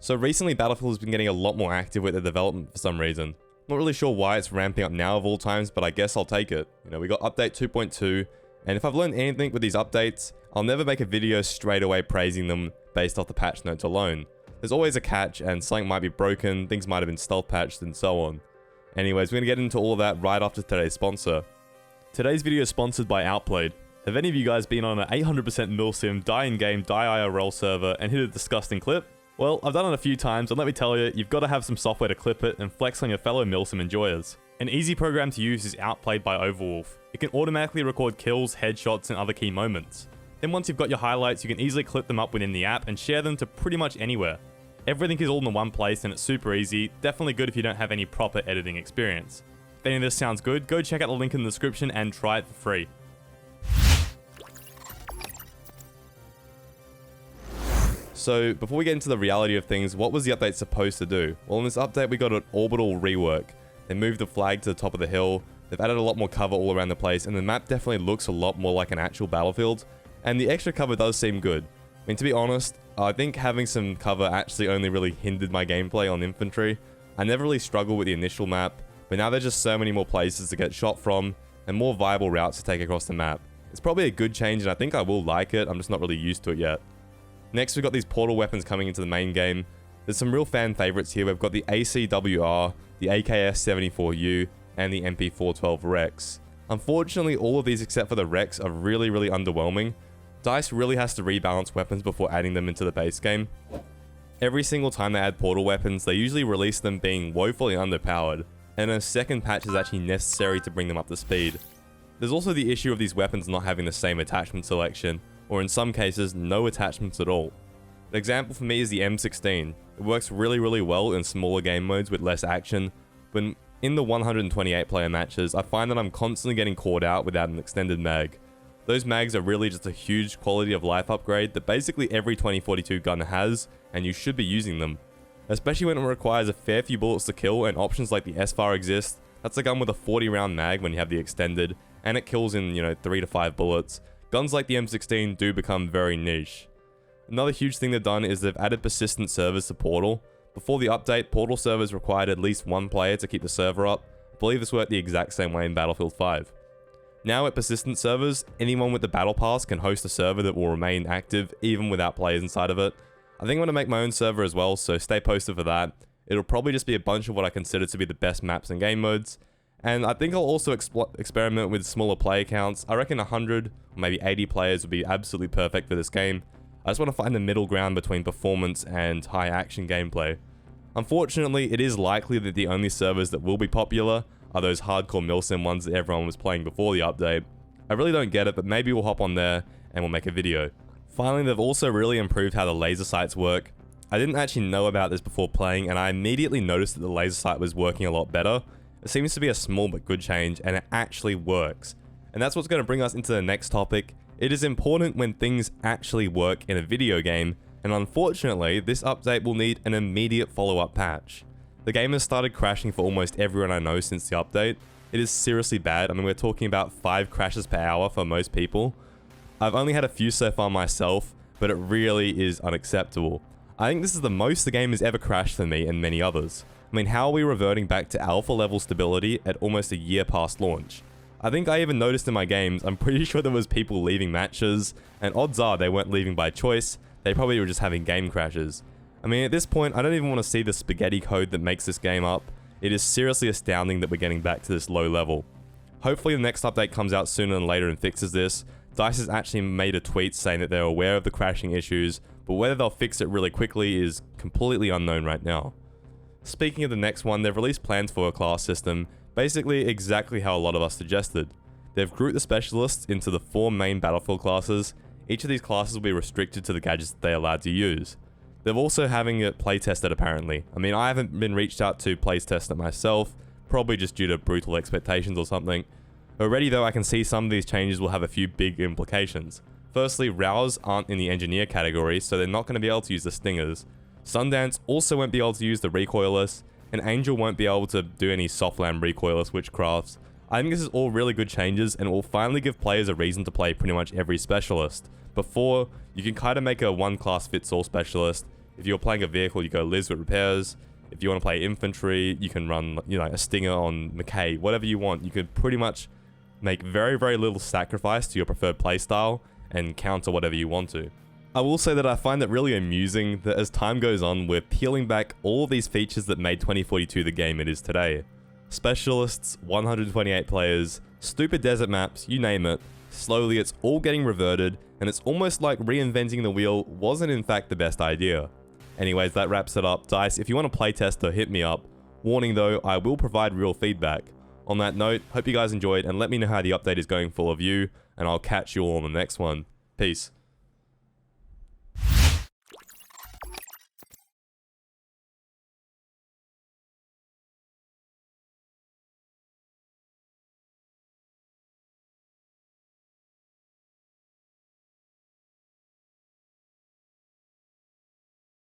So recently Battlefield has been getting a lot more active with the development for some reason. Not really sure why it's ramping up now of all times, but I guess I'll take it. You know, we got update 2.2, and if I've learned anything with these updates, I'll never make a video straight away praising them based off the patch notes alone. There's always a catch, and something might be broken, things might have been stealth patched, and so on. Anyways, we're gonna get into all of that right after today's sponsor. Today's video is sponsored by Outplayed. Have any of you guys been on an 800% milsim, die in-game, die IRL server and hit a disgusting clip? Well, I've done it a few times, and let me tell you, you've got to have some software to clip it and flex on your fellow milsim enjoyers. An easy program to use is Outplayed by Overwolf. It can automatically record kills, headshots, and other key moments. Then once you've got your highlights, you can easily clip them up within the app and share them to pretty much anywhere. Everything is all in one place and it's super easy, definitely good if you don't have any proper editing experience. If any of this sounds good, go check out the link in the description and try it for free. So before we get into the reality of things, what was the update supposed to do? Well, in this update we got an orbital rework. They moved the flag to the top of the hill, they've added a lot more cover all around the place, and the map definitely looks a lot more like an actual battlefield, and the extra cover does seem good. I mean, to be honest, I think having some cover actually only really hindered my gameplay on infantry. I never really struggled with the initial map, but now there's just so many more places to get shot from, and more viable routes to take across the map. It's probably a good change, and I think I will like it, I'm just not really used to it yet. Next, we've got these portal weapons coming into the main game. There's some real fan favorites here. We've got the ACWR, the AKS-74U, and the MP412 Rex. Unfortunately, all of these except for the Rex are really underwhelming. DICE really has to rebalance weapons before adding them into the base game. Every single time they add portal weapons, they usually release them being woefully underpowered, and a second patch is actually necessary to bring them up to speed. There's also the issue of these weapons not having the same attachment selection, or in some cases, no attachments at all. An example for me is the M16. It works really well in smaller game modes with less action, but in the 128 player matches, I find that I'm constantly getting caught out without an extended mag. Those mags are really just a huge quality of life upgrade that basically every 2042 gun has, and you should be using them. Especially when it requires a fair few bullets to kill, and options like the S-FAR exist. That's a gun with a 40 round mag when you have the extended, and it kills in, 3 to 5 bullets. Guns like the M16 do become very niche. Another huge thing they've done is they've added persistent servers to Portal. Before the update, Portal servers required at least one player to keep the server up. I believe this worked the exact same way in Battlefield 5. Now at persistent servers, anyone with the Battle Pass can host a server that will remain active even without players inside of it. I think I'm going to make my own server as well, so stay posted for that. It'll probably just be a bunch of what I consider to be the best maps and game modes. And I think I'll also experiment with smaller player counts. I reckon 100 or maybe 80 players would be absolutely perfect for this game. I just want to find the middle ground between performance and high action gameplay. Unfortunately, it is likely that the only servers that will be popular are those hardcore milsim ones that everyone was playing before the update. I really don't get it, but maybe we'll hop on there and we'll make a video. Finally, they've also really improved how the laser sights work. I didn't actually know about this before playing, and I immediately noticed that the laser sight was working a lot better. It seems to be a small but good change, and it actually works. And that's what's going to bring us into the next topic. It is important when things actually work in a video game, and unfortunately, this update will need an immediate follow-up patch. The game has started crashing for almost everyone I know since the update. It is seriously bad. I mean, we're talking about 5 crashes per hour for most people. I've only had a few so far myself, but it really is unacceptable. I think this is the most the game has ever crashed for me and many others. I mean, how are we reverting back to alpha level stability at almost a year past launch? I think I even noticed in my games, I'm pretty sure there was people leaving matches, and odds are they weren't leaving by choice, they probably were just having game crashes. I mean, at this point, I don't even want to see the spaghetti code that makes this game up. It is seriously astounding that we're getting back to this low level. Hopefully the next update comes out sooner than later and fixes this. DICE has actually made a tweet saying that they're aware of the crashing issues, but whether they'll fix it really quickly is completely unknown right now. Speaking of the next one, they've released plans for a class system, basically exactly how a lot of us suggested. They've grouped the specialists into the 4 main Battlefield classes. Each of these classes will be restricted to the gadgets that they're allowed to use. They're also having it playtested apparently. I mean, I haven't been reached out to playtest it myself, probably just due to brutal expectations or something. Already though, I can see some of these changes will have a few big implications. Firstly, Rows aren't in the engineer category, so they're not going to be able to use the Stingers. Sundance also won't be able to use the recoilless, and Angel won't be able to do any softland recoilless witchcrafts. I think this is all really good changes, and it will finally give players a reason to play pretty much every specialist. Before, you can kind of make a one class fits all specialist, If you're playing a vehicle, you go Liz with repairs. If you want to play infantry, you can run, you know, a Stinger on McKay, whatever you want. You could pretty much make very, very little sacrifice to your preferred playstyle and counter whatever you want to. I will say that I find it really amusing that as time goes on, we're peeling back all of these features that made 2042 the game it is today. Specialists, 128 players, stupid desert maps, you name it. Slowly it's all getting reverted, and it's almost like reinventing the wheel wasn't in fact the best idea. Anyways, that wraps it up. Dice, if you want to playtest or hit me up. Warning though, I will provide real feedback. On that note, hope you guys enjoyed and let me know how the update is going for all of you, and I'll catch you all on the next one. Peace.